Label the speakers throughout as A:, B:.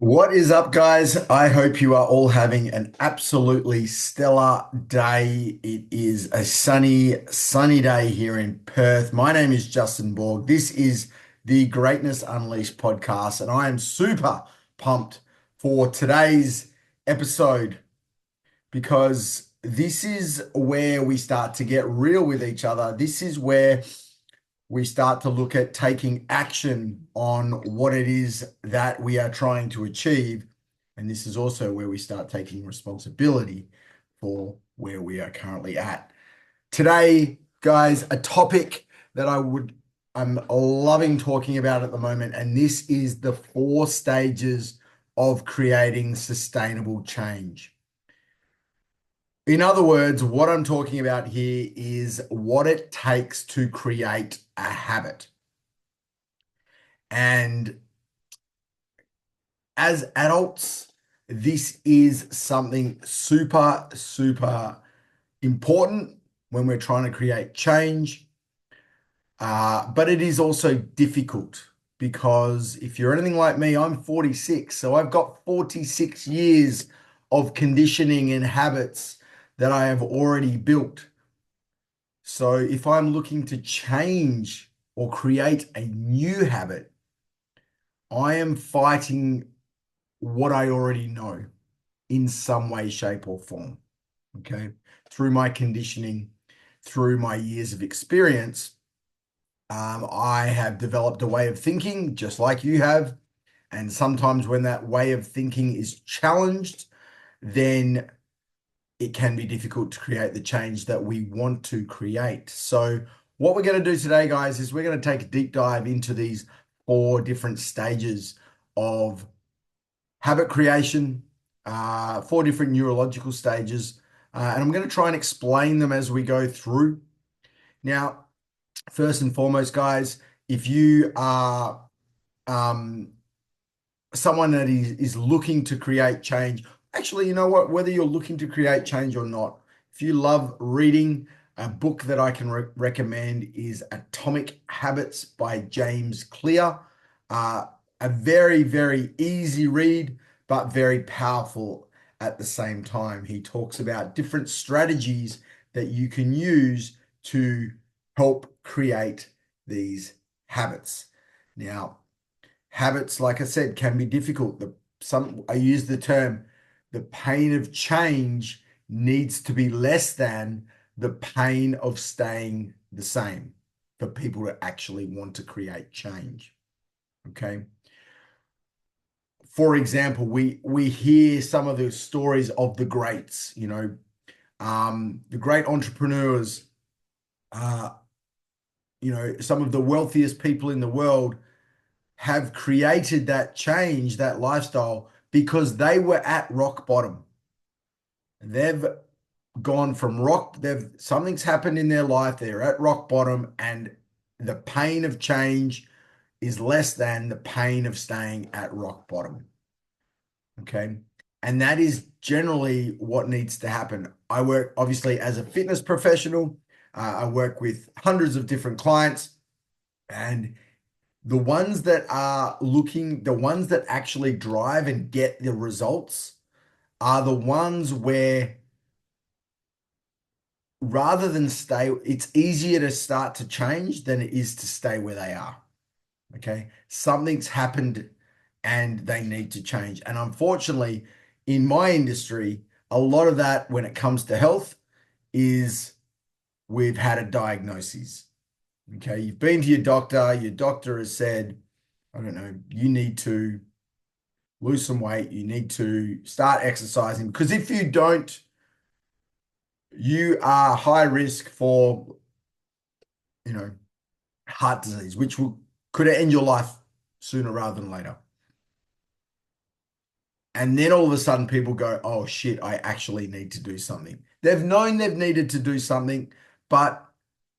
A: What is up, guys? I hope you are all having an absolutely stellar day. It is a sunny day here in Perth. My name is Justin Borg. This is the Greatness Unleashed podcast, and I am super pumped for today's episode because this is where we start to get real with each other. This is where we start to look at taking action on what it is that we are trying to achieve. And this is also where we start taking responsibility for where we are currently at. Today, guys, a topic that I'm loving talking about at the moment, and this is the 4 stages of creating sustainable change. In other words, what I'm talking about here is what it takes to create a habit. And as adults, this is something super important when we're trying to create change. But it is also difficult because if you're anything like me, I'm 46. So I've got 46 years of conditioning and habits that I have already built. So if I'm looking to change or create a new habit, I am fighting what I already know in some way, shape, or form. Okay. Through my conditioning, through my years of experience, I have developed a way of thinking just like you have. And sometimes when that way of thinking is challenged, then it can be difficult to create the change that we want to create. So, what we're going to do today, guys, is we're going to take a deep dive into these 4 different stages of habit creation, 4 different neurological stages, and I'm going to try and explain them as we go through. Now, first and foremost, guys, if you are um, someone that is looking to create change, actually, you know what? Whether you're looking to create change or not, if you love reading, a book that I can recommend is Atomic Habits by James Clear. Uh, a very easy read, but very powerful at the same time. He talks about different strategies that you can use to help create these habits. Now, habits, like I said, can be difficult. I use the term the pain of change needs to be less than the pain of staying the same for people to actually want to create change. Okay. For example, we hear some of the stories of the greats, the great entrepreneurs, uh, some of the wealthiest people in the world have created that change, that lifestyle, because they were at rock bottom. They've gone from something's happened in their life, they're at rock bottom, and the pain of change is less than the pain of staying at rock bottom. Okay. And that is generally what needs to happen. I work obviously as a fitness professional. I work with hundreds of different clients, and the ones that actually drive and get the results are the ones where rather than stay, it's easier to start to change than it is to stay where they are. Okay. Something's happened and they need to change. And unfortunately, in my industry, a lot of that when it comes to health is we've had a diagnosis. Okay. You've been to your doctor has said, I don't know, you need to lose some weight, you need to start exercising because if you don't, you are high risk for, you know, heart disease, which could end your life sooner rather than later. And then all of a sudden people go, oh shit, I actually need to do something. They've known they've needed to do something, but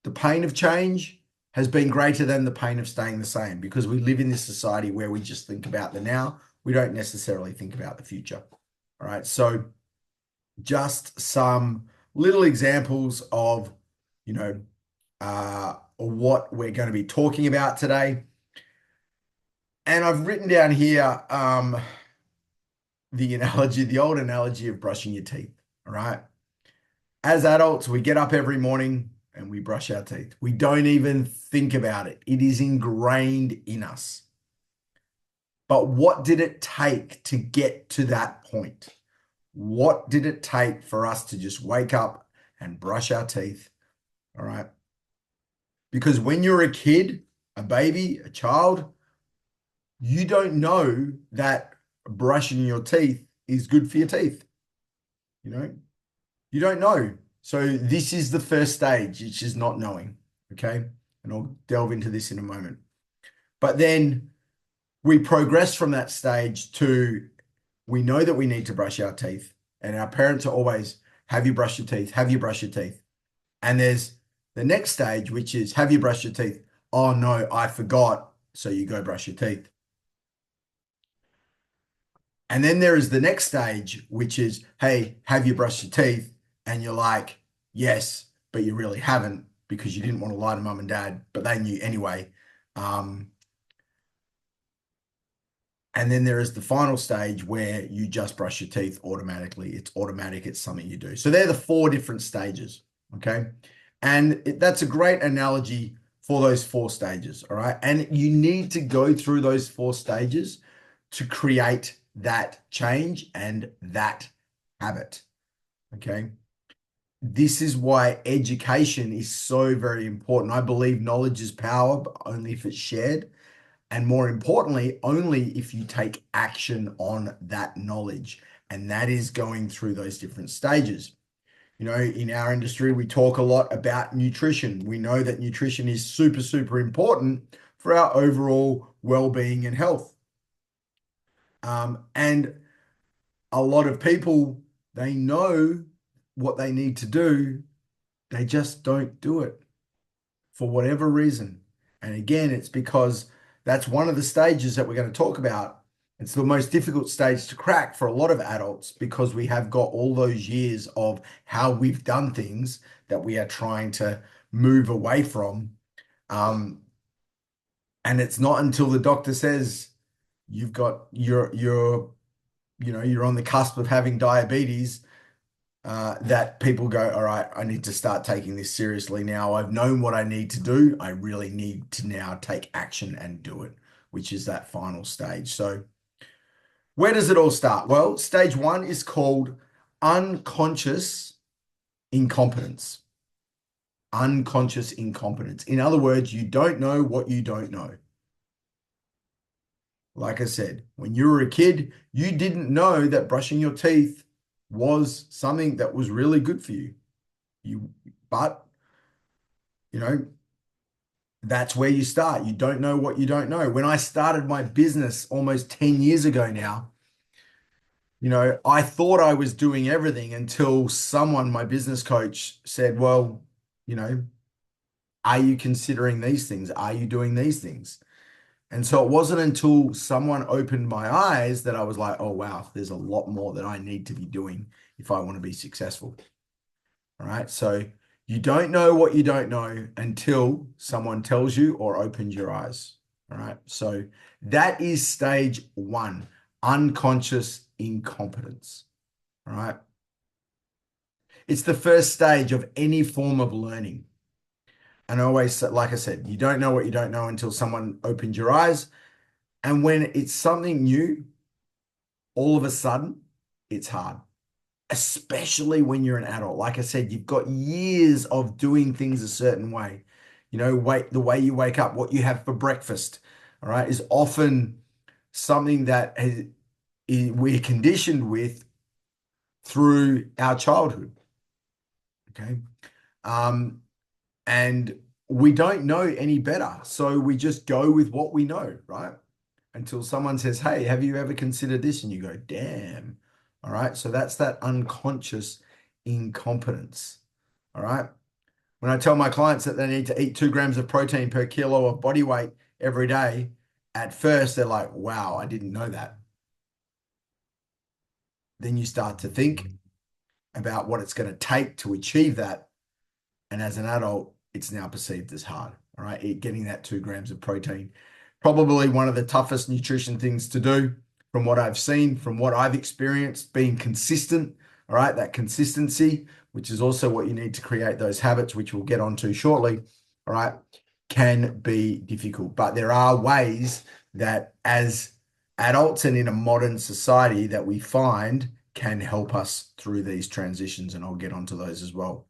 A: the pain of change has been greater than the pain of staying the same because we live in this society where we just think about the now. We don't necessarily think about the future. All right. So just some little examples of, you know, what we're going to be talking about today. And I've written down here, the old analogy of brushing your teeth. All right. As adults, we get up every morning and we brush our teeth. We don't even think about it. It is ingrained in us. But what did it take to get to that point? What did it take for us to just wake up and brush our teeth? All right. Because when you're a kid, a baby, a child, you don't know that brushing your teeth is good for your teeth. You know, you don't know. So this is the first stage. It's just not knowing. Okay. And I'll delve into this in a moment. But then we progress from that stage to we know that we need to brush our teeth. And our parents are always, have you brushed your teeth? Have you brushed your teeth? And there's the next stage, which is, have you brushed your teeth? Oh no, I forgot. So you go brush your teeth. And then there is the next stage, which is, hey, have you brushed your teeth? And you're like, yes, but you really haven't because you didn't want to lie to mum and dad, but they knew anyway. And then there is the final stage where you just brush your teeth automatically. It's automatic. It's something you do. So they're the 4 different stages. Okay. And that's a great analogy for those 4 stages. All right. And you need to go through those 4 stages to create that change and that habit. Okay. This is why education is so very important. I believe knowledge is power, but only if it's shared. And more importantly, only if you take action on that knowledge. And that is going through those different stages. You know, in our industry, we talk a lot about nutrition. We know that nutrition is super, super important for our overall well-being and health. And a lot of people, they know what they need to do. They just don't do it for whatever reason. And again, it's because that's one of the stages that we're going to talk about. It's the most difficult stage to crack for a lot of adults because we have got all those years of how we've done things that we are trying to move away from. And it's not until the doctor says you've got you're on the cusp of having diabetes that people go, all right, I need to start taking this seriously now. I've known what I need to do. I really need to now take action and do it, which is that final stage. So where does it all start? Well, stage 1 is called unconscious incompetence. Unconscious incompetence. In other words, you don't know what you don't know. Like I said, when you were a kid, you didn't know that brushing your teeth was something that was really good for you. But that's where you start. You don't know what you don't know. When I started my business almost 10 years ago now, I thought I was doing everything until someone, my business coach, said, well, are you considering these things? Are you doing these things? And so it wasn't until someone opened my eyes that I was like, oh, wow, there's a lot more that I need to be doing if I want to be successful. All right. So you don't know what you don't know until someone tells you or opens your eyes. All right. So that is stage 1, unconscious incompetence. All right. It's the first stage of any form of learning. And always, like I said, you don't know what you don't know until someone opens your eyes. And when it's something new, all of a sudden, it's hard, especially when you're an adult. Like I said, you've got years of doing things a certain way. The way you wake up, what you have for breakfast, all right, is often something that we're conditioned with through our childhood. Okay. And we don't know any better. So we just go with what we know, right? Until someone says, hey, have you ever considered this? And you go, damn. All right. So that's that unconscious incompetence. All right. When I tell my clients that they need to eat 2 grams of protein per kilo of body weight every day, at first they're like, wow, I didn't know that. Then you start to think about what it's going to take to achieve that. And as an adult, it's now perceived as hard. All right. Getting that 2 grams of protein, probably one of the toughest nutrition things to do. from what I've seen, from what I've experienced, being consistent, all right, that consistency, which is also what you need to create those habits, which we'll get onto shortly, all right, can be difficult. But there are ways that as adults and in a modern society that we find can help us through these transitions, and I'll get onto those as well.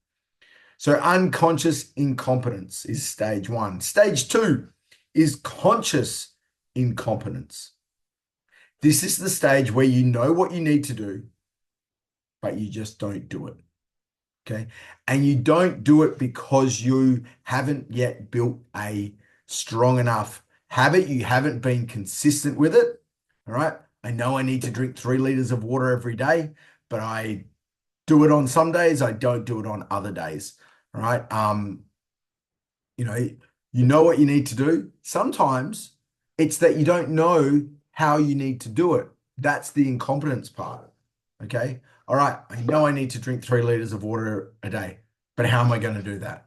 A: So unconscious incompetence is stage one. Stage two is conscious incompetence. This is the stage where you know what you need to do, but you just don't do it. Okay. And you don't do it because you haven't yet built a strong enough habit. You haven't been consistent with it. All right. I know I need to drink 3 liters of water every day, but I do it on some days. I don't do it on other days. All right. You know what you need to do. Sometimes it's that you don't know how you need to do it. That's the incompetence part. Okay. All right. I know I need to drink 3 liters of water a day, but how am I going to do that?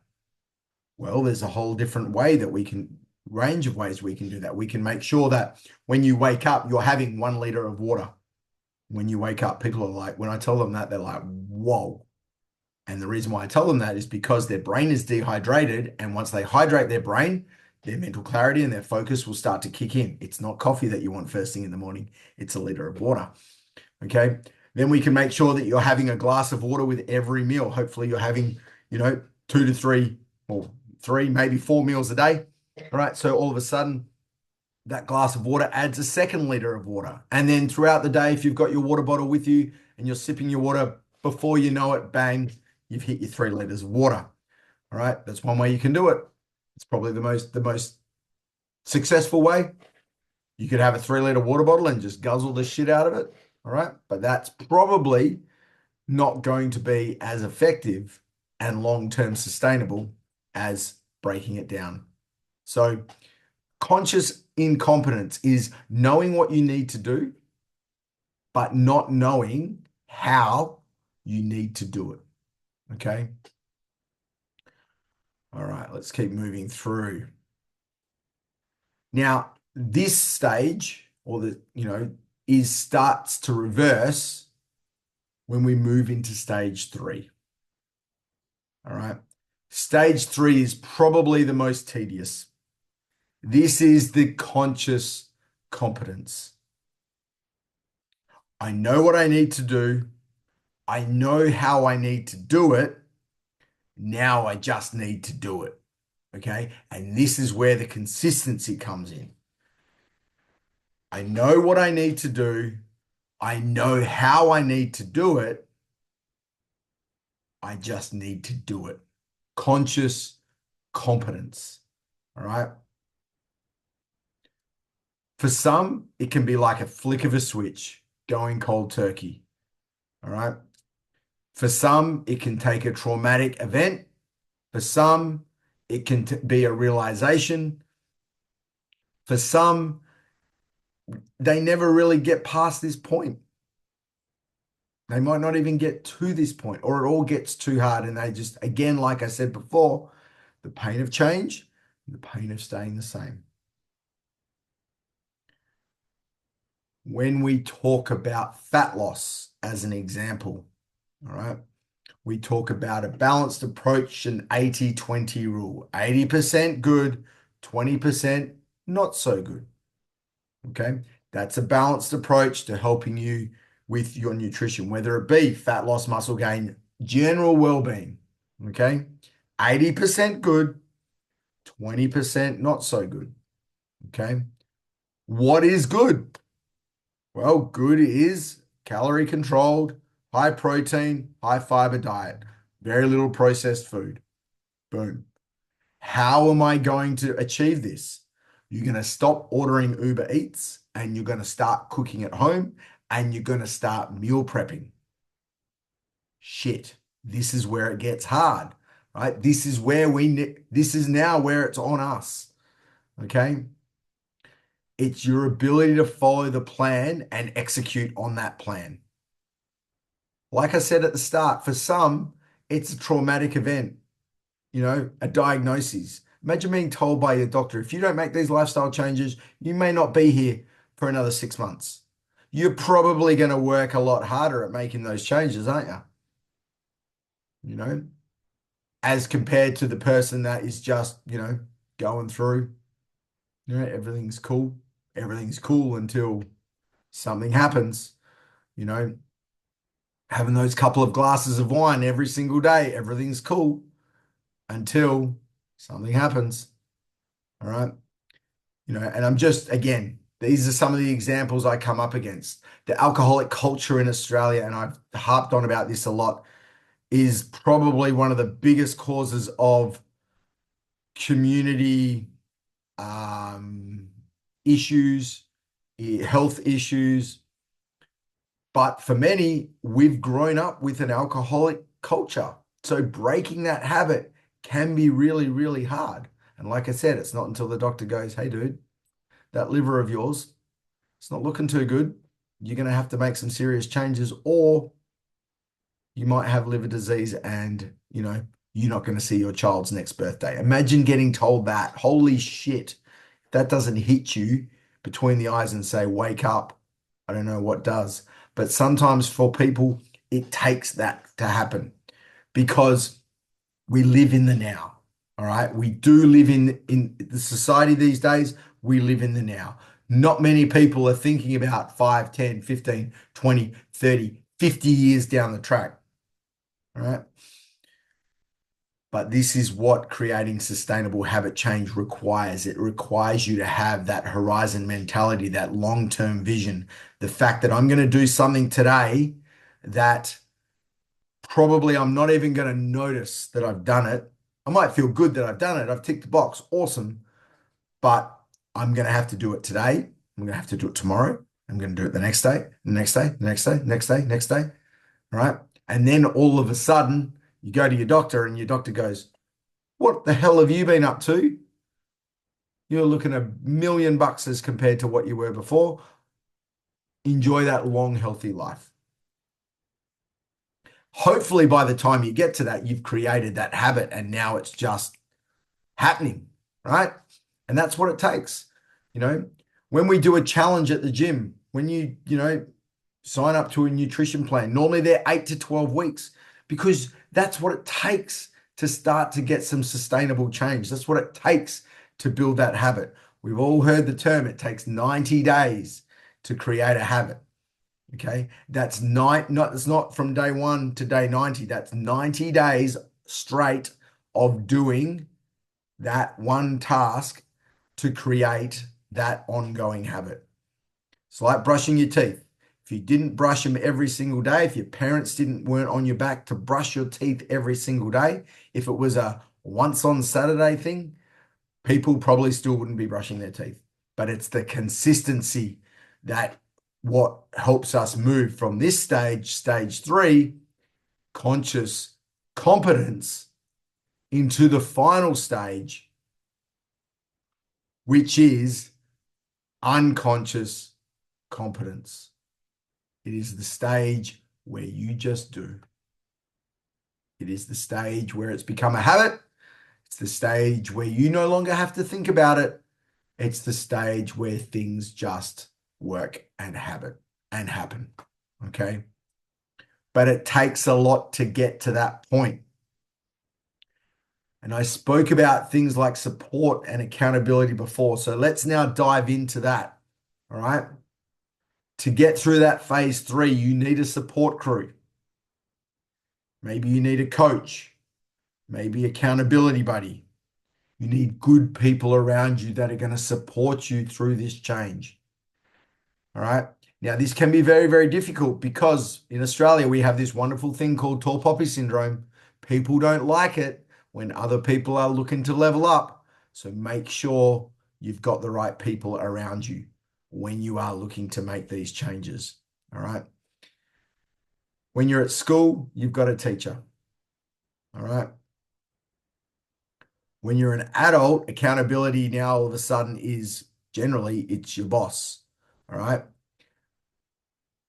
A: Well, there's a whole different way that range of ways we can do that. We can make sure that when you wake up, you're having 1 liter of water. When you wake up, people are like, when I tell them that, they're like, whoa. And the reason why I tell them that is because their brain is dehydrated. And once they hydrate their brain, their mental clarity and their focus will start to kick in. It's not coffee that you want first thing in the morning. It's a liter of water. Okay. Then we can make sure that you're having a glass of water with every meal. Hopefully you're having, 2 to 3 or 3, maybe 4 meals a day. All right. So all of a sudden that glass of water adds a 2nd liter of water. And then throughout the day, if you've got your water bottle with you and you're sipping your water, before you know it, bang, you've hit your 3 liters of water. All right. That's one way you can do it. It's probably the most successful way. You could have a 3 liter water bottle and just guzzle the shit out of it. All right. But that's probably not going to be as effective and long-term sustainable as breaking it down. So conscious incompetence is knowing what you need to do, but not knowing how you need to do it. Okay. All right. Let's keep moving through. Now, this stage starts to reverse when we move into stage 3. All right. Stage 3 is probably the most tedious. This is the conscious competence. I know what I need to do. I know how I need to do it. Now I just need to do it. Okay. And this is where the consistency comes in. I know what I need to do. I know how I need to do it. I just need to do it. Conscious competence. All right. For some, it can be like a flick of a switch, going cold turkey. All right. For some, it can take a traumatic event. For some, it can be a realization. For some, they never really get past this point. They might not even get to this point, or it all gets too hard. And they just, again, like I said before, the pain of change, the pain of staying the same. When we talk about fat loss as an example, all right, we talk about a balanced approach, an 80-20 rule. 80% good, 20% not so good. Okay, that's a balanced approach to helping you with your nutrition, whether it be fat loss, muscle gain, general well-being. Okay, 80% good, 20% not so good. Okay, what is good? Well, good is calorie controlled, high protein, high fiber diet, very little processed food. Boom. How am I going to achieve this? You're going to stop ordering Uber Eats and you're going to start cooking at home and you're going to start meal prepping. Shit. This is where it gets hard, right? This is now where it's on us. Okay. It's your ability to follow the plan and execute on that plan. Like I said at the start, for some, it's a traumatic event, a diagnosis. Imagine being told by your doctor, if you don't make these lifestyle changes, you may not be here for another 6 months. you're probably going to work a lot harder at making those changes, aren't you? You know, as compared to the person that is just, going through, everything's cool. Everything's cool until something happens, you know, having those couple of glasses of wine every single day, everything's cool until something happens. All right. And I'm just, again, these are some of the examples I come up against. The alcoholic culture in Australia, and I've harped on about this a lot, is probably one of the biggest causes of community um, issues, health issues. But for many, we've grown up with an alcoholic culture. So breaking that habit can be really, really hard. And like I said, it's not until the doctor goes, hey, dude, that liver of yours, it's not looking too good. You're going to have to make some serious changes, or you might have liver disease and, you're not going to see your child's next birthday. Imagine getting told that. Holy shit. That doesn't hit you between the eyes and say, wake up. I don't know what does. But sometimes for people, it takes that to happen because we live in the now. All right. We do live in the society these days. We live in the now. Not many people are thinking about 5, 10, 15, 20, 30, 50 years down the track. All right. But this is what creating sustainable habit change requires. It requires you to have that horizon mentality, that long-term vision, the fact that I'm going to do something today that probably I'm not even going to notice that I've done it. I might feel good that I've done it. I've ticked the box. Awesome. But I'm going to have to do it today. I'm going to have to do it tomorrow. I'm going to do it the next day, the next day, the next day, next day, next day. All right. And then all of a sudden, you go to your doctor and your doctor goes, what the hell have you been up to? You're looking at $1,000,000 as compared to what you were before. Enjoy that long, healthy life. Hopefully, by the time you get to that, you've created that habit and now it's just happening, right? And that's what it takes. When we do a challenge at the gym, when you sign up to a nutrition plan, normally they're 8 to 12 weeks because that's what it takes to start to get some sustainable change. That's what it takes to build that habit. We've all heard the term, it takes 90 days to create a habit. Okay. It's not from day 1 to day 90. That's 90 days straight of doing that one task to create that ongoing habit. It's like brushing your teeth. If you didn't brush them every single day, if your parents weren't on your back to brush your teeth every single day, if it was a once on Saturday thing, people probably still wouldn't be brushing their teeth. But it's the consistency that what helps us move from this stage 3, conscious competence, into the final stage, which is unconscious competence. It is the stage where you just do. It is the stage where it's become a habit. It's the stage where you no longer have to think about it. It's the stage where things just work and happen. Okay. But it takes a lot to get to that point. And I spoke about things like support and accountability before. So let's now dive into that. All right. To get through that phase 3, you need a support crew. Maybe you need a coach, maybe accountability buddy. You need good people around you that are going to support you through this change. All right. Now, this can be very, very difficult because in Australia, we have this wonderful thing called tall poppy syndrome. People don't like it when other people are looking to level up. So make sure you've got the right people around you when you are looking to make these changes. All right. When you're at school, you've got a teacher. All right. When you're an adult, accountability now all of a sudden is generally it's your boss. All right.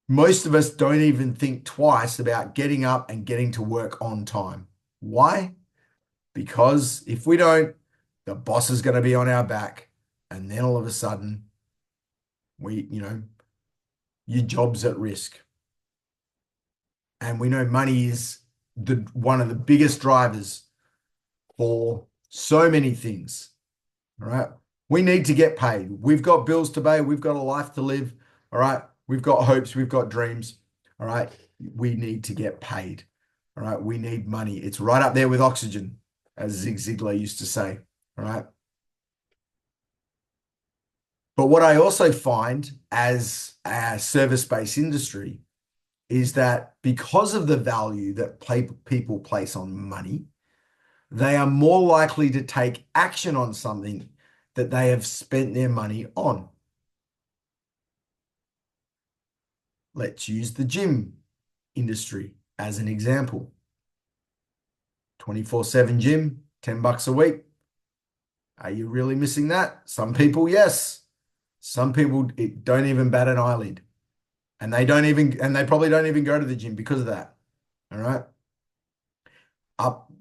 A: Most of us don't even think twice about getting up and getting to work on time. Why? Because if we don't, the boss is going to be on our back. And then all of a sudden, we your job's at risk. And we know money is one of the biggest drivers for so many things. All right. We need to get paid. We've got bills to pay. We've got a life to live. All right. We've got hopes. We've got dreams. All right. We need to get paid. All right. We need money. It's right up there with oxygen, as Zig Ziglar used to say. All right. But what I also find as a service-based industry is that because of the value that people place on money, they are more likely to take action on something that they have spent their money on. Let's use the gym industry as an example. 24/7 gym, $10 a week. Are you really missing that? Some people, yes. Some people don't even bat an eyelid. And they probably don't even go to the gym because of that. All right.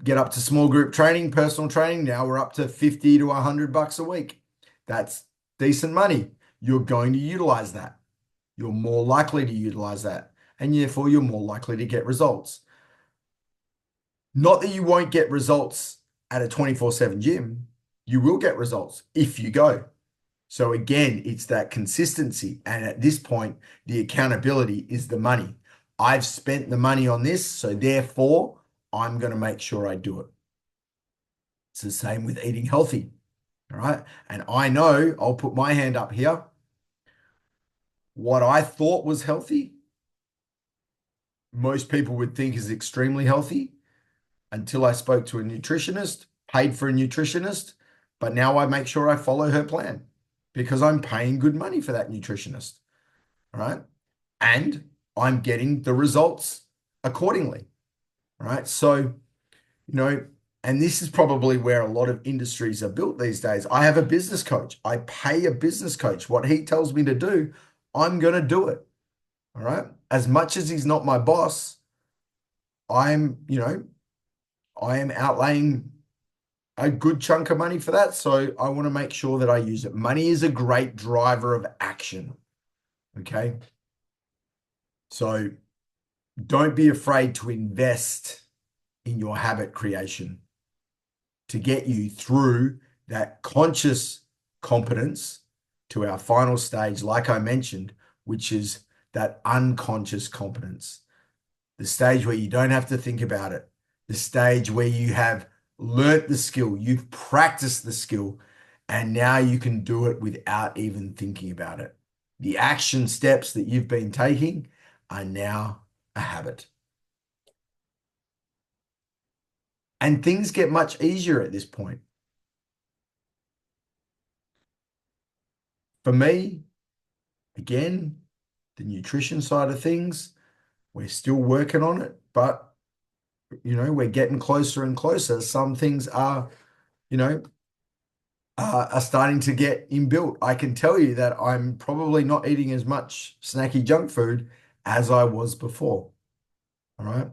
A: Get up to small group training, personal training. Now we're up to 50 to $100 a week. That's decent money. You're going to utilize that. You're more likely to utilize that. And therefore, you're more likely to get results. Not that you won't get results at a 24/7 gym. You will get results if you go. So again, it's that consistency. And at this point, the accountability is the money. I've spent the money on this, so therefore, I'm going to make sure I do it. It's the same with eating healthy. All right. And I know I'll put my hand up here. What I thought was healthy, most people would think is extremely healthy until I spoke to a nutritionist, paid for a nutritionist, but now I make sure I follow her plan because I'm paying good money for that nutritionist. All right. And I'm getting the results accordingly. All right. So, and this is probably where a lot of industries are built these days. I have a business coach. I pay a business coach. What he tells me to do, I'm going to do it. All right. As much as he's not my boss, I am outlaying a good chunk of money for that. So I want to make sure that I use it. Money is a great driver of action. Okay. So don't be afraid to invest in your habit creation to get you through that conscious competence to our final stage, like I mentioned, which is that unconscious competence, the stage where you don't have to think about it, the stage where you have learnt the skill, you've practiced the skill, and now you can do it without even thinking about it. The action steps that you've been taking are now a habit. And things get much easier at this point. For me, again, the nutrition side of things, we're still working on it, but we're getting closer and closer. Some things are starting to get inbuilt. I can tell you that I'm probably not eating as much snacky junk food as I was before. All right.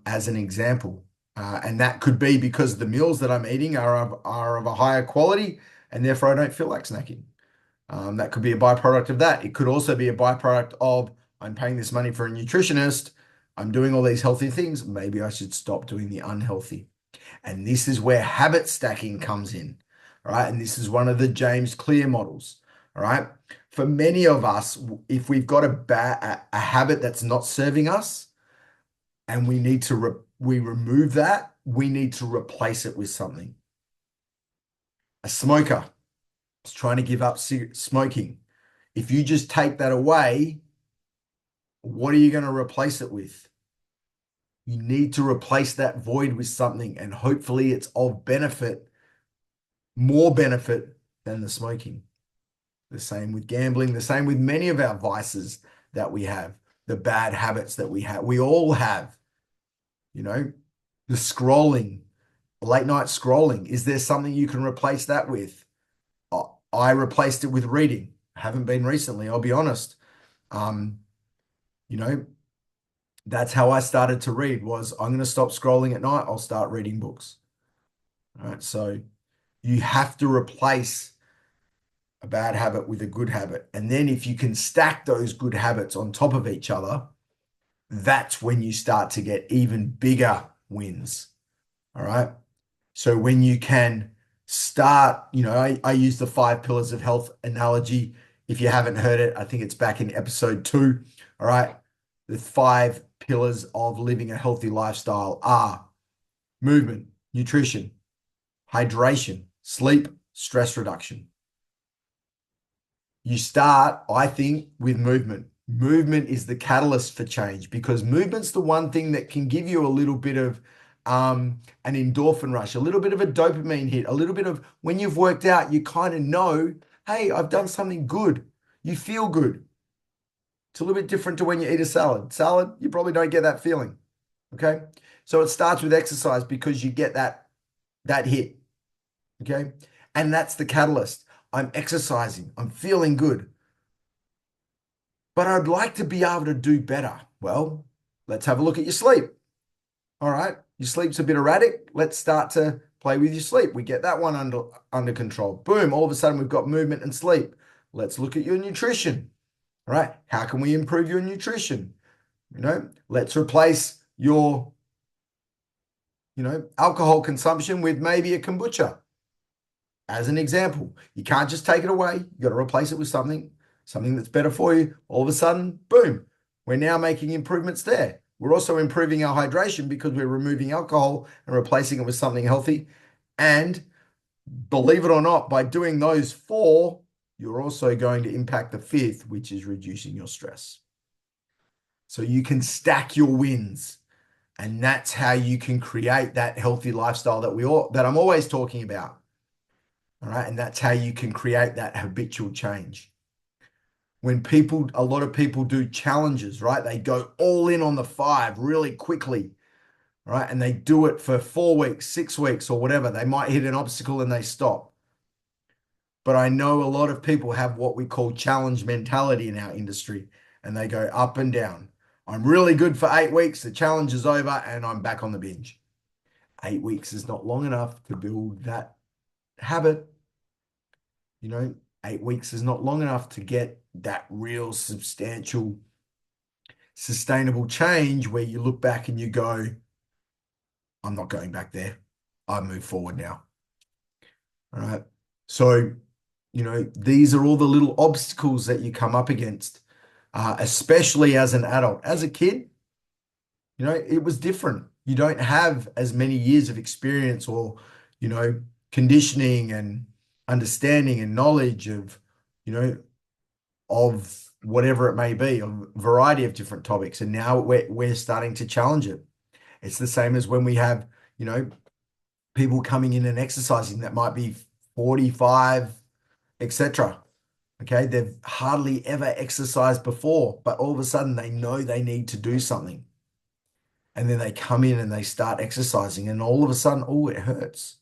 A: As an example. And that could be because the meals that I'm eating are of a higher quality and therefore I don't feel like snacking. That could be a byproduct of that. It could also be a byproduct of I'm paying this money for a nutritionist. I'm doing all these healthy things. Maybe I should stop doing the unhealthy. And this is where habit stacking comes in. All right. And this is one of the James Clear models. All right. For many of us, if we've got a habit that's not serving us and we need to remove that, we need to replace it with something. A smoker is trying to give up smoking. If you just take that away, what are you going to replace it with? You need to replace that void with something, and hopefully it's of benefit, more benefit than the smoking. The same with gambling, the same with many of our vices that we have, the bad habits that we have. We all have, the scrolling, late night scrolling. Is there something you can replace that with? I replaced it with reading. I haven't been recently, I'll be honest. That's how I started to read was I'm going to stop scrolling at night. I'll start reading books. All right. So you have to replace a bad habit with a good habit. And then if you can stack those good habits on top of each other, that's when you start to get even bigger wins. All right. So when you can start, I use the 5 pillars of health analogy. If you haven't heard it, I think it's back in episode 2. All right. The 5 pillars of living a healthy lifestyle are movement, nutrition, hydration, sleep, stress reduction. You start, I think, with movement. Movement is the catalyst for change because movement's the one thing that can give you a little bit of an endorphin rush, a little bit of a dopamine hit, a little bit of when you've worked out, you kind of know, hey, I've done something good. You feel good. It's a little bit different to when you eat a salad. Salad, you probably don't get that feeling. Okay. So it starts with exercise because you get that hit. Okay. And that's the catalyst. I'm exercising. I'm feeling good. But I'd like to be able to do better. Well, let's have a look at your sleep. All right. Your sleep's a bit erratic. Let's start to play with your sleep. We get that one under control. Boom. All of a sudden, we've got movement and sleep. Let's look at your nutrition. All right. How can we improve your nutrition? Let's replace your, alcohol consumption with maybe a kombucha. As an example, you can't just take it away. You got to replace it with something that's better for you. All of a sudden, boom, we're now making improvements there. We're also improving our hydration because we're removing alcohol and replacing it with something healthy. And believe it or not, by doing those 4, you're also going to impact the 5th, which is reducing your stress. So you can stack your wins. And that's how you can create that healthy lifestyle that I'm always talking about. All right. And that's how you can create that habitual change. A lot of people do challenges, right? They go all in on the 5 really quickly, right? And they do it for 4 weeks, 6 weeks, or whatever. They might hit an obstacle and they stop. But I know a lot of people have what we call challenge mentality in our industry, and they go up and down. I'm really good for 8 weeks. The challenge is over and I'm back on the binge. 8 weeks is not long enough to build that habit. 8 weeks is not long enough to get that real substantial, sustainable change where you look back and you go, I'm not going back there. I move forward now. All right. So, these are all the little obstacles that you come up against, especially as an adult. As a kid, it was different. You don't have as many years of experience or, conditioning and understanding and knowledge of, of whatever it may be, a variety of different topics. And now we're starting to challenge it. It's the same as when we have, people coming in and exercising that might be 45, etc. Okay, they've hardly ever exercised before, but all of a sudden they know they need to do something. And then they come in and they start exercising, and all of a sudden, oh, it hurts.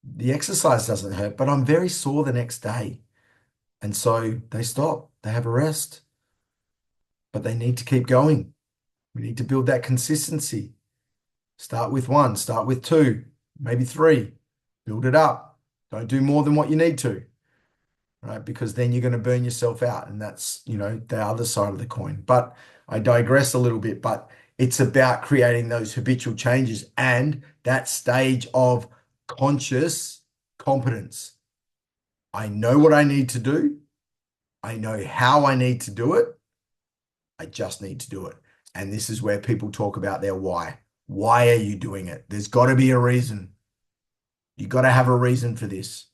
A: The exercise doesn't hurt, but I'm very sore the next day. And so they stop, they have a rest, but they need to keep going. We need to build that consistency. Start with 1, start with 2, maybe 3, build it up. Don't do more than what you need to, right? Because then you're going to burn yourself out. And that's, the other side of the coin. But I digress a little bit, but it's about creating those habitual changes and that stage of conscious competence. I know what I need to do. I know how I need to do it. I just need to do it. And this is where people talk about their why. Why are you doing it? There's got to be a reason. You've got to have a reason for this.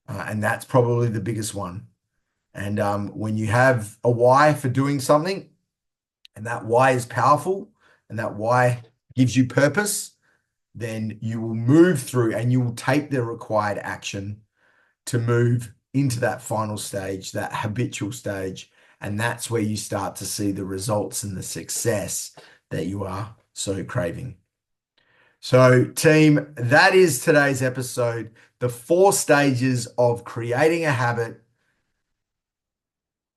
A: And that's probably the biggest one. And when you have a why for doing something, and that why is powerful, and that why gives you purpose, then you will move through and you will take the required action to move into that final stage, that habitual stage. And that's where you start to see the results and the success that you are so craving. So, team, that is today's episode. The 4 stages of creating a habit.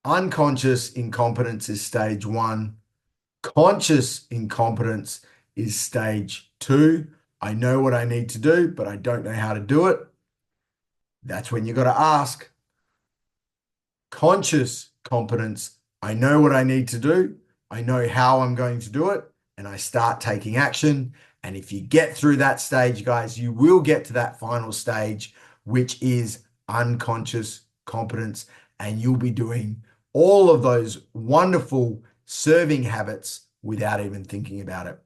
A: Unconscious incompetence is stage 1. Conscious incompetence is stage 2. I know what I need to do, but I don't know how to do it. That's when you got to ask. Conscious competence. I know what I need to do. I know how I'm going to do it, and I start taking action. And if you get through that stage, guys, you will get to that final stage, which is unconscious competence. And you'll be doing all of those wonderful serving habits without even thinking about it.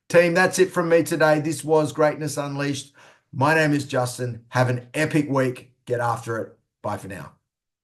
A: Team, that's it from me today. This was Greatness Unleashed. My name is Justin. Have an epic week. Get after it. Bye for now.